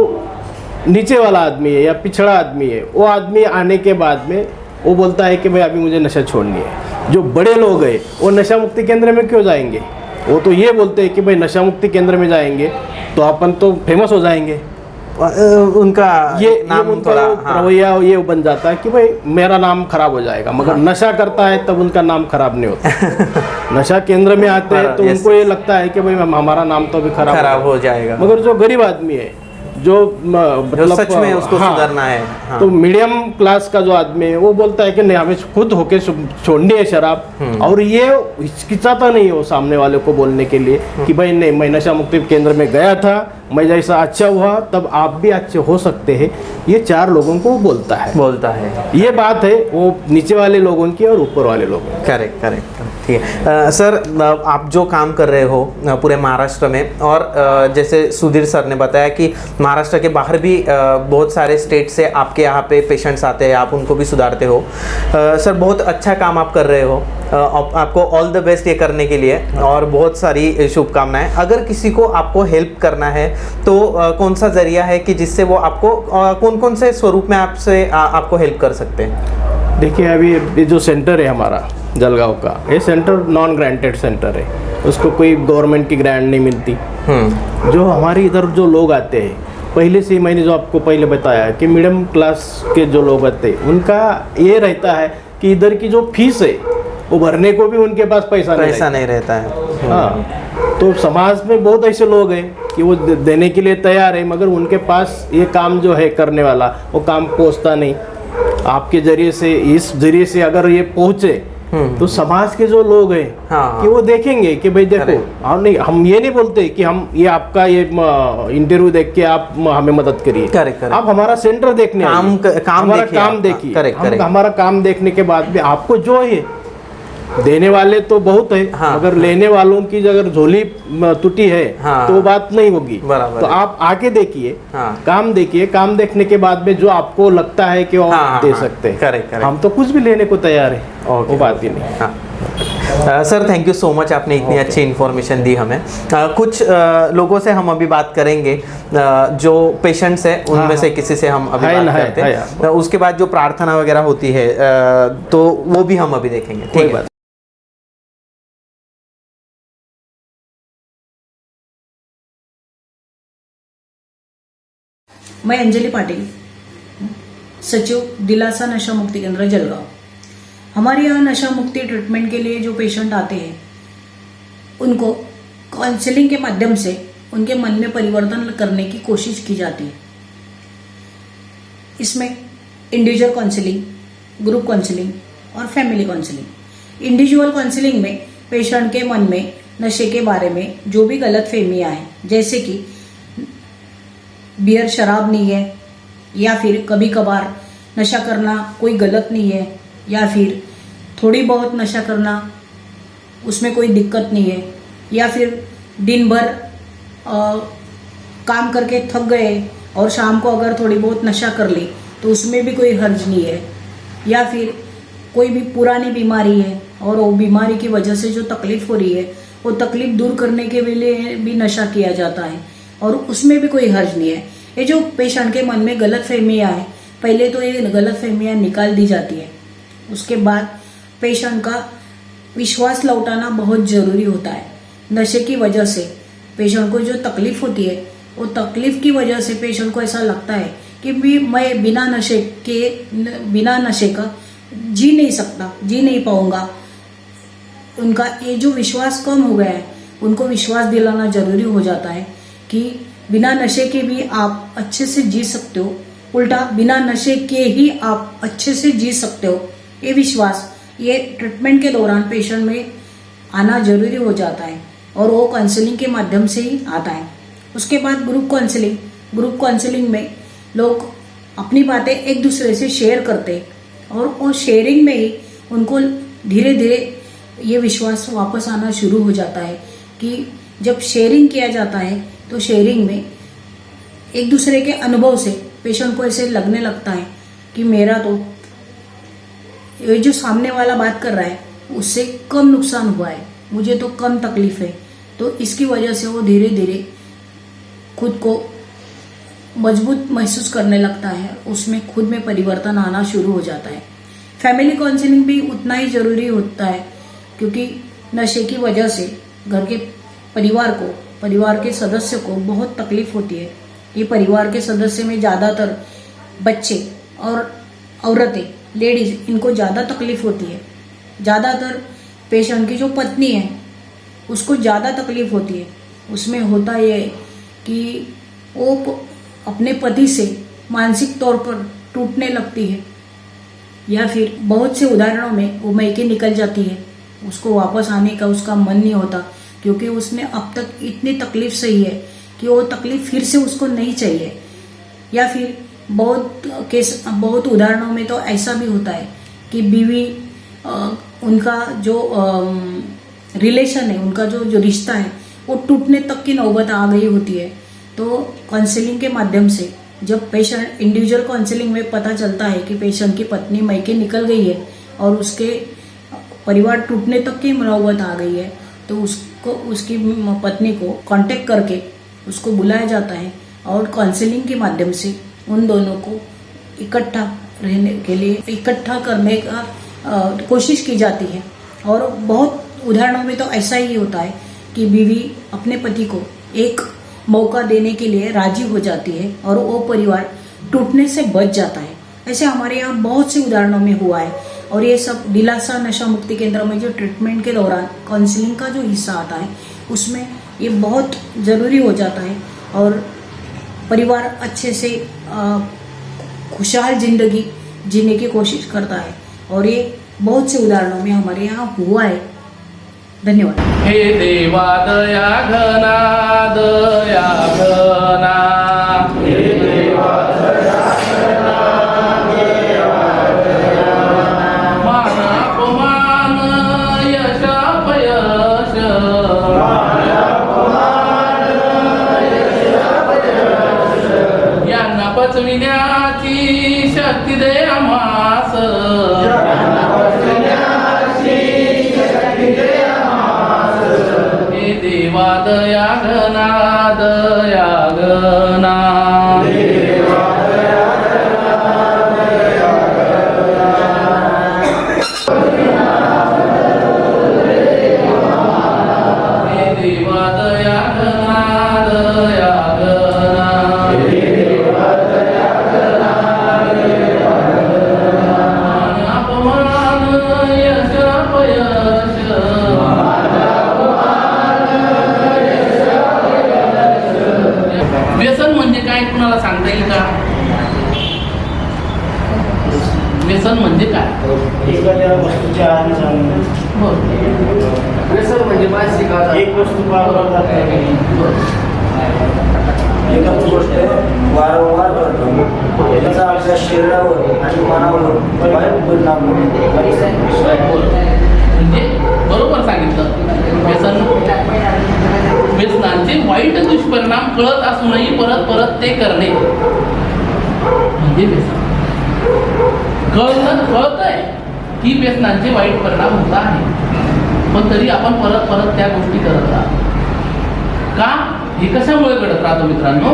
नीचे वाला आदमी है या पिछड़ा आदमी है, वो आदमी आने के बाद में वो बोलता है कि भाई अभी मुझे नशा छोड़नी है। जो बड़े लोग हैं वो नशा मुक्ति केंद्र में क्यों जाएंगे? वो तो ये बोलते हैं कि भाई नशा मुक्ति केंद्र में जाएंगे तो अपन तो फेमस हो जाएंगे। उनका ये नाम उनका थोड़ा रवैया ये बन जाता है कि भाई मेरा नाम खराब हो जाएगा। मगर नशा करता है तब उनका नाम खराब नहीं होता। नशा केंद्र में आते हैं तो उनको ये लगता है कि भाई हमारा नाम तो अभी खराब हो जाएगा। मगर जो गरीब आदमी है, जो मतलब सच में उसको सुधरना है, तो मीडियम क्लास का जो आदमी है वो बोलता है कि नहीं हमें खुद होके छोड़नी है शराब। और ये हिचकिचाता नहीं है वो सामने वाले को बोलने के लिए कि भाई नहीं मैं नशा मुक्ति केंद्र में गया था, मैं जैसा अच्छा हुआ तब आप भी अच्छे हो सकते हैं। ये 4 लोगों को बोलता है। ये बात है वो नीचे वाले लोगों की और ऊपर वाले लोगों की। करेक्ट करेक्ट, ठीक है। सर आप जो काम कर रहे हो पूरे महाराष्ट्र में, और जैसे सुधीर सर ने बताया कि महाराष्ट्र के बाहर भी बहुत सारे स्टेट से आपके यहाँ पे पेशेंट्स आते हैं, आप उनको भी सुधारते हो। सर बहुत अच्छा काम आप कर रहे हो, आपको ऑल द बेस्ट ये करने के लिए, और बहुत सारी शुभकामनाएं। अगर किसी को आपको हेल्प करना है तो कौन सा जरिया है कि जिससे वो आपको कौन कौन से स्वरूप में आपको हेल्प कर सकते हैं? देखिए अभी ये जो सेंटर है हमारा जलगांव का, ये सेंटर नॉन ग्रांटेड सेंटर है, उसको कोई गवर्नमेंट की ग्रांट नहीं मिलती। जो हमारे इधर जो लोग आते हैं, पहले से मैंने जो आपको पहले बताया कि मीडियम क्लास के जो लोग आते हैं उनका ये रहता है कि इधर की जो फीस है वो भरने को भी उनके पास पैसा नहीं रहता है। हाँ, तो समाज में बहुत ऐसे लोग हैं कि वो देने के लिए तैयार है, मगर उनके पास ये काम जो है करने वाला वो काम पहुंचता नहीं। आपके जरिए से, इस जरिए से अगर ये पहुंचे तो समाज के जो लोग हैं कि वो देखेंगे कि भाई देखो, हम ये नहीं बोलते कि हम ये आपका ये इंटरव्यू देख के आप हमें मदद करिए। आप हमारा सेंटर देखने हमारा काम देखिए। हमारा काम देखने के बाद भी आपको जो है, देने वाले तो बहुत है, अगर लेने वालों की अगर झोली टूटी है तो बात नहीं होगी। तो आप आके देखिए, काम देखिए, काम देखने के बाद में जो आपको लगता है कि वो दे सकते हैं, हम तो कुछ भी लेने को तैयार है, वो बात ही नहीं। Sir thank you so much, आपने इतनी अच्छी इन्फॉर्मेशन दी हमें। कुछ लोगों से हम अभी बात करेंगे, जो पेशेंट्स हैं उनमें से किसी से हम अभी बात करते हैं। उसके बाद जो प्रार्थना वगैरह होती है तो वो भी हम अभी देखेंगे। ठीक है। मैं अंजलि पाटिल, सचिव दिलासा नशा मुक्ति केंद्र जलगांव। हमारे यहाँ नशा मुक्ति ट्रीटमेंट के लिए जो पेशेंट आते हैं उनको काउंसलिंग के माध्यम से उनके मन में परिवर्तन करने की कोशिश की जाती है। इसमें इंडिविजुअल काउंसलिंग, ग्रुप काउंसलिंग और फैमिली काउंसलिंग। इंडिविजुअल काउंसलिंग में पेशेंट के मन में नशे के बारे में जो भी गलत फहमियाँ हैं, जैसे कि बियर शराब नहीं है, या फिर कभी कभार नशा करना कोई गलत नहीं है, या फिर थोड़ी बहुत नशा करना उसमें कोई दिक्कत नहीं है, या फिर दिन भर काम करके थक गए और शाम को अगर थोड़ी बहुत नशा कर ली तो उसमें भी कोई हर्ज नहीं है, या फिर कोई भी पुरानी बीमारी है और वो बीमारी की वजह से जो तकलीफ हो रही है वो तकलीफ दूर करने के लिए भी नशा किया जाता है और उसमें भी कोई हर्ज नहीं है। ये जो पेशेंट के मन में गलत फहमियाँ हैं, पहले तो ये गलत फहमियाँ निकाल दी जाती है। उसके बाद पेशेंट का विश्वास लौटाना बहुत ज़रूरी होता है। नशे की वजह से पेशेंट को जो तकलीफ होती है वो तकलीफ की वजह से पेशेंट को ऐसा लगता है कि भी मैं बिना नशे का जी नहीं सकता, जी नहीं पाऊँगा। उनका ये जो विश्वास कम हो गया है, उनको विश्वास दिलाना ज़रूरी हो जाता है कि बिना नशे के भी आप अच्छे से जी सकते हो, उल्टा बिना नशे के ही आप अच्छे से जी सकते हो। ये विश्वास ये ट्रीटमेंट के दौरान पेशेंट में आना जरूरी हो जाता है और वो काउंसलिंग के माध्यम से ही आता है। उसके बाद ग्रुप काउंसलिंग में लोग अपनी बातें एक दूसरे से शेयर करते हैं और वो शेयरिंग में ही उनको धीरे धीरे ये विश्वास वापस आना शुरू हो जाता है कि जब शेयरिंग किया जाता है तो शेयरिंग में एक दूसरे के अनुभव से पेशेंट को ऐसे लगने लगता है कि मेरा तो ये जो सामने वाला बात कर रहा है उससे कम नुकसान हुआ है, मुझे तो कम तकलीफ है। तो इसकी वजह से वो धीरे धीरे खुद को मजबूत महसूस करने लगता है, उसमें खुद में परिवर्तन आना शुरू हो जाता है। फैमिली काउंसलिंग भी उतना ही ज़रूरी होता है, क्योंकि नशे की वजह से घर के परिवार के सदस्य को बहुत तकलीफ होती है। ये परिवार के सदस्य में ज़्यादातर बच्चे और औरतें, लेडीज़, इनको ज़्यादा तकलीफ होती है। ज़्यादातर पेशेंट की जो पत्नी है उसको ज़्यादा तकलीफ होती है। उसमें होता ये है कि वो अपने पति से मानसिक तौर पर टूटने लगती है, या फिर बहुत से उदाहरणों में वो मैके निकल जाती है, उसको वापस आने का उसका मन नहीं होता, क्योंकि उसने अब तक इतनी तकलीफ सही है कि वो तकलीफ फिर से उसको नहीं चाहिए। या फिर बहुत उदाहरणों में तो ऐसा भी होता है कि बीवी उनका जो रिलेशन है, उनका जो रिश्ता है वो टूटने तक की नौबत आ गई होती है। तो काउंसलिंग के माध्यम से जब पेशेंट इंडिविजुअल काउंसलिंग में पता चलता है कि पेशेंट की पत्नी मैके निकल गई है और उसके परिवार टूटने तक की नौबत आ गई है, तो उसकी पत्नी को कांटेक्ट करके उसको बुलाया जाता है और काउंसलिंग के माध्यम से उन दोनों को इकट्ठा रहने के लिए इकट्ठा करने का कोशिश की जाती है। और बहुत उदाहरणों में तो ऐसा ही होता है कि बीवी अपने पति को एक मौका देने के लिए राजी हो जाती है और वो परिवार टूटने से बच जाता है। ऐसे हमारे यहाँ बहुत से उदाहरणों में हुआ है। और ये सब दिलासा नशा मुक्ति केंद्र में जो ट्रीटमेंट के दौरान काउंसलिंग का जो हिस्सा आता है उसमें ये बहुत ज़रूरी हो जाता है और परिवार अच्छे से खुशहाल ज़िंदगी जीने की कोशिश करता है। और ये बहुत से उदाहरणों में हमारे यहाँ हुआ है। धन्यवाद। हे देवा दया घना, दया घना, हे देवा दया घना, मान अपमान यश अपयश, यांना पचविण्याची शक्ती दे आम्हास, देवा दया घना, दया घना, देवा दया घना, दया घना, अपमान यश अपयश, व्यसन म्हणजे काय कुणाला सांगता येईल का? व्यसन म्हणजे काय? एखाद्या वस्तूच्या आहारी जाणे, व्यसन म्हणजे मानसिक आजार. एक वस्तू वारंवार करणे, एखादी गोष्ट वारंवार करतो, त्याचा आपल्या शरीरावर आणि मनावर वाईट परिणाम होतो. म्हणजे बरोबर सांगितलं. व्यसनांचे वाईट दुष्परिणाम कळत असूनही परत परत ते करणे म्हणजे व्यसन. कळतंय की व्यसनांचे वाईट परिणाम होत आहे, पण तरी आपण परत परत त्या गोष्टी करत राहतो. का? हे कशामुळे घडत राहतो मित्रांनो?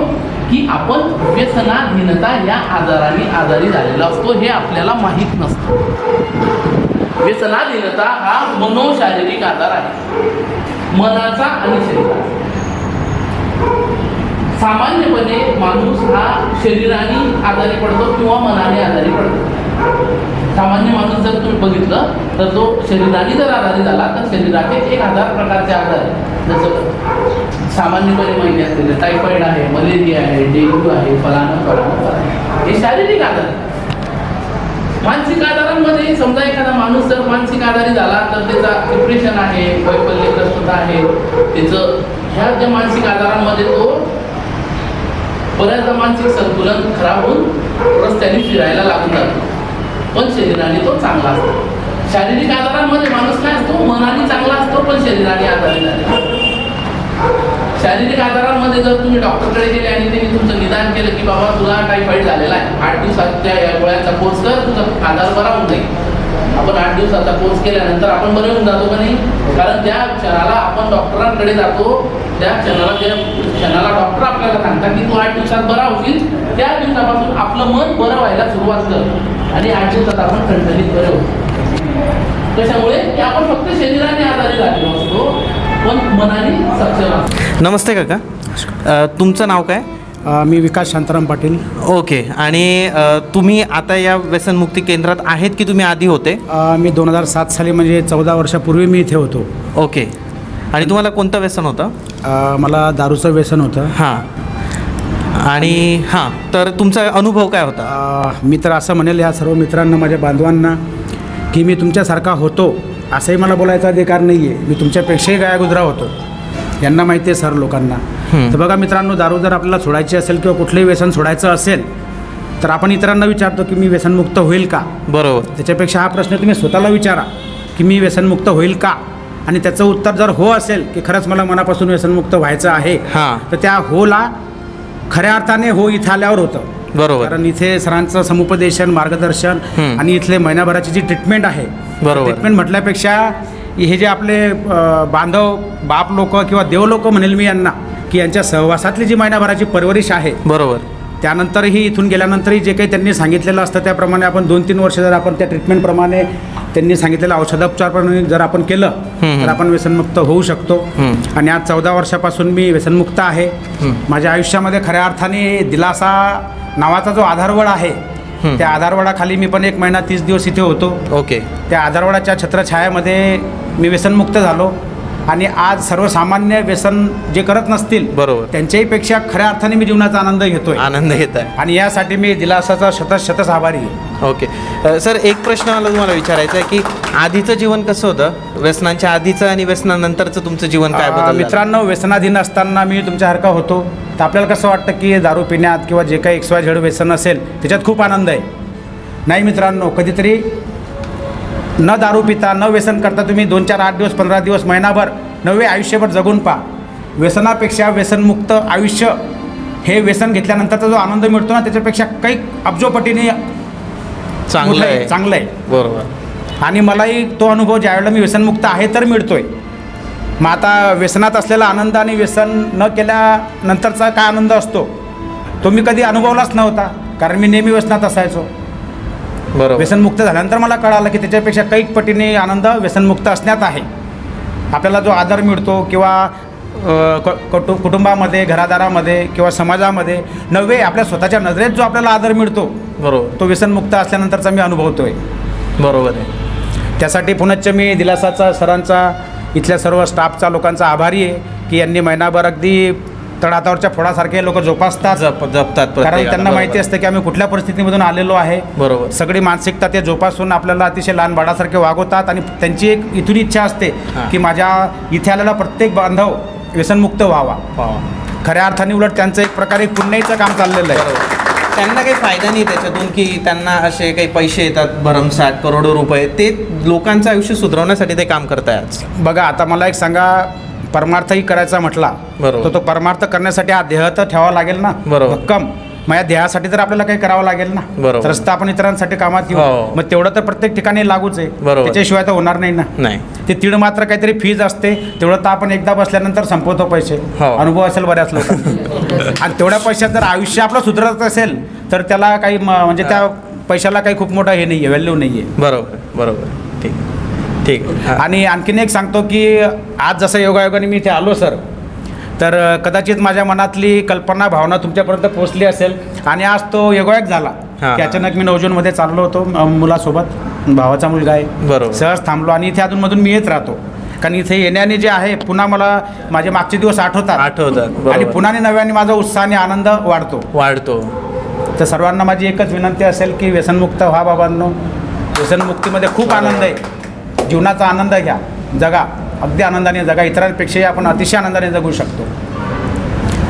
की आपण व्यसनाधीनता या आजाराने आजारी झालेला असतो, हे आपल्याला माहीत नसतं. व्यसनाधीनता हा मनोशारीरिक आजार आहे, मनाचा आणि शरीराचा. सामान्यपणे माणूस हा शरीराने आजारी पडतो किंवा मनाने आजारी पडतो. सामान्य माणूस जर तुम्ही बघितलं तर तो शरीराने जर आजारी झाला तर शरीराचे 1000 प्रकारचे आजार आहेत. जसं सामान्यपणे माहिती असलेले टायफॉइड आहे, मलेरिया आहे, डेंग्यू आहे, फलाणं हे शारीरिक आजार आहेत. मानसिक आजारांमध्ये समजा एखादा माणूस जर मानसिक आजारी झाला तर त्याचा डिप्रेशन आहे, वैफल्यग्रस्तता आहे, त्याचं ह्या ज्या मानसिक आजारांमध्ये तो बऱ्याचदा मानसिक संतुलन खराब होऊन रस्त्याने फिरायला लागून जातो, पण शरीराने तो चांगला असतो. शारीरिक आजारांमध्ये माणूस काय असतो? मनाने चांगला असतो पण शरीराने आजारी झालेला. शारीरिक आजारांमध्ये जर तुम्ही डॉक्टरकडे गेले आणि त्यांनी तुमचं निदान केलं की बाबा तुला टायफॉईड झालेला आहे, 8 दिवसाच्या या गोळ्यांचा कोर्स कर, तुझा आजार बरा होऊन जाईल. आपण 8 दिवसाचा कोर्स केल्यानंतर आपण बरे होऊन जातो का नाही? कारण ज्या क्षणाला आपण डॉक्टरांकडे जातो त्या क्षणाला डॉक्टर आपल्याला सांगतात की तू 8 दिवसात बरा होशील, त्या दिवसापासून आपलं मन बरं व्हायला सुरुवात कर आणि 8 दिवसात आपण ठणठणीत बरे होतो. त्याच्यामुळे की आपण फक्त शरीराने आजारी झालेलो असतो पण मनाने सक्षम असतो. नमस्ते काका, तुमचं नाव काय? मी विकास शांताराम पाटील. ओके. आणि तुम्ही आता या व्यसनमुक्ती केंद्रात आहेत की तुम्ही आधी होते? मी 2007 साली म्हणजे 14 वर्षापूर्वी मी इथे होतो. ओके. आणि तुम्हाला कोणतं व्यसन होतं? मला दारूचं व्यसन होतं. हां. आणि हां, तर तुमचा अनुभव काय होता? मी तर असं म्हणेल ह्या सर्व मित्रांना, माझ्या बांधवांना, की मी तुमच्यासारखा होतो असंही मला बोलायचा अधिकार नाही आहे. मी तुमच्यापेक्षाही गायागुजरा होतो, यांना माहिती आहे सर लोकांना. तर बघा मित्रांनो, दारू जर आपल्याला सोडायची असेल किंवा कुठलंही व्यसन सोडायचं असेल तर आपण इतरांना विचारतो की मी व्यसनमुक्त होईल का. बरोबर. त्याच्यापेक्षा हा प्रश्न तुम्ही स्वतःला विचारा की मी व्यसनमुक्त होईल का, आणि त्याचं उत्तर जर हो असेल की खरंच मला मनापासून व्यसनमुक्त व्हायचं आहे, हां. तर त्या होला खऱ्या अर्थाने हो इथं आल्यावर होतं. बरोबर. कारण इथे सरांचं समुपदेशन, मार्गदर्शन आणि इथले महिनाभराची जी ट्रीटमेंट आहे, बरोबर. ट्रीटमेंट म्हटल्यापेक्षा हे जे आपले बांधव, बाप लोक किंवा देव लोक म्हणेल मी यांना, की यांच्या सहवासातली जी महिनाभराची परवरिश आहे, बरोबर. त्यानंतरही इथून गेल्यानंतरही जे काही त्यांनी सांगितलेलं असतं त्याप्रमाणे आपण 2-3 वर्ष जर आपण त्या ट्रीटमेंटप्रमाणे, त्यांनी सांगितलेलं औषधोपचारप्रमाणे जर आपण केलं तर आपण व्यसनमुक्त होऊ शकतो. आणि आज 14 वर्षापासून मी व्यसनमुक्त आहे. माझ्या आयुष्यामध्ये खऱ्या अर्थाने दिलासा नावाचा जो आधारवड आहे, त्या आधारवडाखाली मी पण 1 महिना 30 दिवस इथे होतो. ओके. त्या आधारवडाच्या छत्रछायामध्ये मी व्यसनमुक्त झालो. आणि आज सर्वसामान्य व्यसन जे करत नसतील, बरोबर, त्यांच्याही पेक्षा खऱ्या अर्थाने मी जीवनाचा आनंद घेतोय. आनंद घेत आहे. आणि यासाठी मी दिलासाचा शतश आभारी आहे. ओके. सर, एक प्रश्न मला तुम्हाला विचारायचा आहे की आधीचं जीवन कसं होतं, व्यसनांच्या आधीचं आणि व्यसनानंतरचं तुमचं जीवन काय बदललं? मित्रांनो, व्यसनाधीन असताना मी तुमच्यासारखा होतो, तर आपल्याला कसं वाटतं की दारू पिण्यात किंवा जे काही XYZ व्यसन असेल त्याच्यात खूप आनंद आहे. नाही मित्रांनो, कधीतरी न दारू पिता, न व्यसन करता तुम्ही 2-4, 8 दिवस, 15 दिवस, महिनाभर, नवे आयुष्यभर जगून पहा. व्यसनापेक्षा व्यसनमुक्त आयुष्य हे व्यसन घेतल्यानंतरचा जो आनंद मिळतो ना, त्याच्यापेक्षा काही अब्जोपटीने चांगलं आहे. चांगलं आहे. बरोबर. आणि मलाही तो अनुभव ज्यावेळेला मी व्यसनमुक्त आहे तर मिळतोय. मग आता व्यसनात असलेला आनंद आणि व्यसन न केल्यानंतरचा काय आनंद असतो तो मी कधी अनुभवलाच नव्हता, कारण मी नेहमी व्यसनात असायचो. बरोबर. व्यसनमुक्त झाल्यानंतर मला कळालं की त्याच्यापेक्षा कैक पटीने आनंद व्यसनमुक्त असण्यात आहे. आपल्याला जो आदर मिळतो किंवा कुटुंबामध्ये, घरादारामध्ये किंवा समाजामध्ये नव्हे आपल्या स्वतःच्या नजरेत जो आपल्याला आदर मिळतो, बरोबर, तो व्यसनमुक्त असल्यानंतरचा मी अनुभवतोय. बरोबर आहे. त्यासाठी पुनश्च मी दिलासाचा, सरांचा, इथल्या सर्व स्टाफचा, लोकांचा आभारी आहे की यांनी महिनाभर अगदी तळहातावरच्या फोडासारखे लोक जोपासतात, जपतात. कारण त्यांना माहिती असतं की आम्ही कुठल्या परिस्थितीमधून आलेलो आहे. बरोबर. सगळी मानसिकता ते जोपासून आपल्याला अतिशय लहान बाळासारखे वागवतात. आणि त्यांची एक इथून इच्छा असते की माझ्या इथे आलेला प्रत्येक बांधव व्यसनमुक्त व्हावा. खऱ्या अर्थाने उलट त्यांचं एक प्रकारे पुण्याईचं काम चाललेलं आहे. त्यांना काही फायदा नाही त्याच्यातून की त्यांना असे काही पैसे येतात भरमसाठ, करोडो रुपये, ते लोकांचं आयुष्य सुधारवण्यासाठी ते काम करत आहे आज. बघा, आता मला एक सांगा, परमार्थही करायचा म्हटला बरोबर, तर तो परमार्थ करण्यासाठी हा देह तर ठेवावा लागेल ना. बरोबर. भक्कम माझ्या देहासाठी तर आपल्याला काही करावं लागेल ना. बरोबर. तरच तर आपण इतरांसाठी कामात येऊ. हो. मग तेवढं तर प्रत्येक ठिकाणी लागूच आहे. बरोबर. त्याच्याशिवाय तर होणार नाही ना. नाही. ते तीळ मात्र काहीतरी फीज असते, तेवढं तर आपण एकदा बसल्यानंतर संपवतो पैसे. हो. अनुभव असेल बऱ्याच लोकांना. आणि तेवढ्या पैशात जर आयुष्य आपलं सुधारत असेल तर त्याला काही म्हणजे त्या पैशाला काही खूप मोठा हे नाही आहे, व्हॅल्यू नाही आहे. बरोबर, बरोबर. ठीक, ठीक. आणि आणखीन एक सांगतो की आज जसं योगायोगाने मी इथे आलो सर, तर कदाचित माझ्या मनातली कल्पना, भावना तुमच्यापर्यंत पोहोचली असेल. आणि आज तो योगायोग झाला की अचानक मी नवजोनमध्ये चाललो होतो मुलासोबत, भावाचा मुलगा आहे. बरोबर. सहज थांबलो आणि इथे अधूनमधून मी येत राहतो, कारण इथे येण्याने जे आहे पुन्हा मला माझे मागचे दिवस आठवतात. आणि पुन्हा नव्याने माझा उत्साह आणि आनंद वाढतो. तर सर्वांना माझी एकच विनंती असेल की व्यसनमुक्त व्हा बाबांनो. व्यसनमुक्तीमध्ये खूप आनंद आहे. जीवनाचा आनंद घ्या, जगा, अगदी आनंदाने जगा. इतरांपेक्षाही आपण अतिशय आनंदाने जगू शकतो.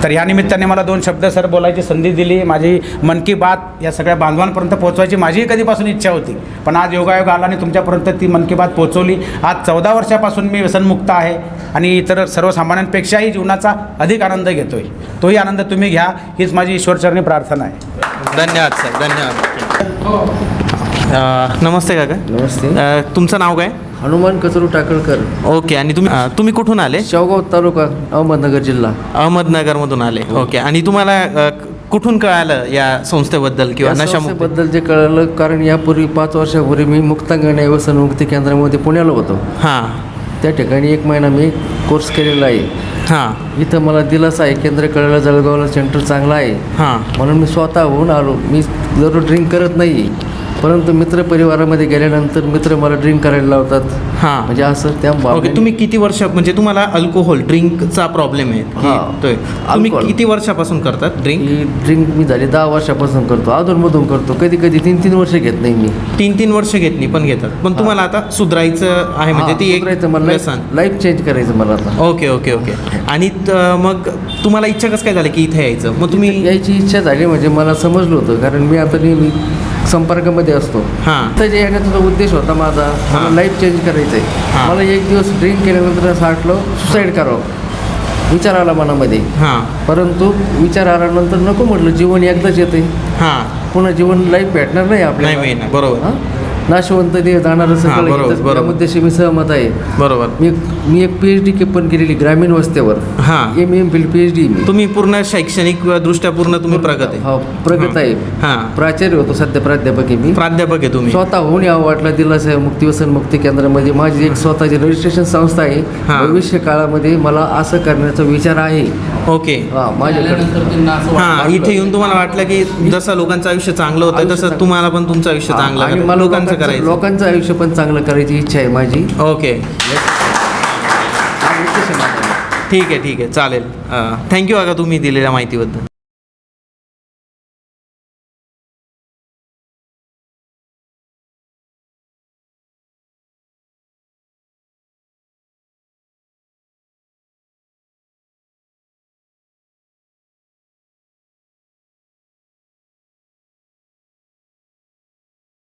तर या निमित्ताने मला 2 शब्द सर बोलायची संधी दिली. माझी मन की बात या सगळ्या बांधवांपर्यंत पोहोचवायची माझीही कधीपासून इच्छा होती, पण आज योगायोग आला आणि तुमच्यापर्यंत ती मन की बात पोहोचवली. आज 14 वर्षापासून मी व्यसनमुक्त आहे आणि इतर सर्वसामान्यांपेक्षाही जीवनाचा अधिक आनंद घेतो आहे. तोही आनंद तुम्ही घ्या, हीच माझी ईश्वरचरणी प्रार्थना आहे. धन्यवाद सर, धन्यवाद. नमस्ते काका. नमस्ते. तुमचं नाव काय? हनुमान कचरू टाकळकर, ओके. आणि तुम्ही कुठून आले? शेवगाव तालुका, अहमदनगर जिल्हा. अहमदनगरमधून आले, ओके. आणि तुम्हाला कुठून कळालं या संस्थेबद्दल किंवा या नशामुक्ती? संस्थेबद्दल जे कळलं, कारण यापूर्वी 5 वर्षापूर्वी मी मुक्तांगण व्यसनमुक्ती केंद्रामध्ये पुण्याला होतो. हां त्या ठिकाणी 1 महिना मी कोर्स केलेला आहे. हां इथं मला दिलासा आहे, केंद्र कळलं जळगावला सेंटर चांगलं आहे हां म्हणून मी स्वतःहून आलो. मी जरूर ड्रिंक करत नाही, परंतु मित्रपरिवारामध्ये गेल्यानंतर मित्र मला ड्रिंक करायला लावतात. हां. म्हणजे असं त्या ओके. बाबतीत तुम्ही किती वर्ष, म्हणजे तुम्हाला अल्कोहोल ड्रिंकचा प्रॉब्लेम आहे की हां. तुम्ही अल्कोहोल. किती वर्षापासून करतात ड्रिंक? ही ड्रिंक मी झाली 10 वर्षापासून करतो, अधूनमधून करतो, कधी कधी 3-3 वर्ष घेत नाही मी. 3-3 वर्ष घेत नाही पण घेतात. पण तुम्हाला आता सुधारायचं आहे, म्हणजे ती एक व्यसन. लाईफ चेंज करायचं मला आता. Okay okay okay. आणि मग तुम्हाला इच्छा कसं काय झाली की इथे यायचं? मग तुम्ही यायची इच्छा झाली, म्हणजे मला समजलं होतं, कारण मी आता नेहमी संपर्कामध्ये असतो. हां तर जे येण्याचा उद्देश होता माझा, मला हां. लाईफ चेंज करायचं आहे. हां. मला एक दिवस ड्रिंक केल्यानंतर असं वाटलं सुसाईड करावं, विचार आला मनामध्ये. हां परंतु विचार आल्यानंतर नको म्हटलं, जीवन एकदाच येते, हां पुन्हा जीवन लाईफ भेटणार नाही नाही आपल्याला. मिळणार. बरोबर हां? नाशवंत देह जाणारं हां, सगळं बरोबर, येतं. बरोबर. त्या मुद्द्याशी मी सहमत आहे. बरोबर. मी एक PhD पण केलेली ग्रामीण वस्त्यावर. हां. MA PhD मी. तुम्ही पूर्ण शैक्षणिक दृष्ट्या पूर्ण तुम्ही प्रगत आहे. हो, प्रगत आहे. हां. प्राचार्य होतो, सध्या प्राध्यापक आहे मी. प्राध्यापक आहे तुम्ही? स्वतःहून यावं वाटलं दिलासा मुक्ती व्यसन मुक्ती केंद्रामध्ये. माझी एक स्वतःची रजिस्ट्रेशन संस्था आहे. हां. भविष्य काळामध्ये मला असं करण्याचा विचार आहे. ओके. माझ्याकडे आल्यानंतर त्यांना असं हां, वाटलं इथे येऊन तुम्हाला वाटलं की जसं लोकांचं आयुष्य चांगलं होतं आयुष्य तसं चांगलं. तुम्हाला पण तुमचं आयुष्य चांगलं आणि करायचं, मला लोकांचं करायचं. लोकांचं आयुष्य पण चांगलं करायची इच्छा आहे माझी. ओके. ठीक आहे ठीक आहे, चालेल. थँक्यू काका तुम्ही दिलेल्या माहितीबद्दल.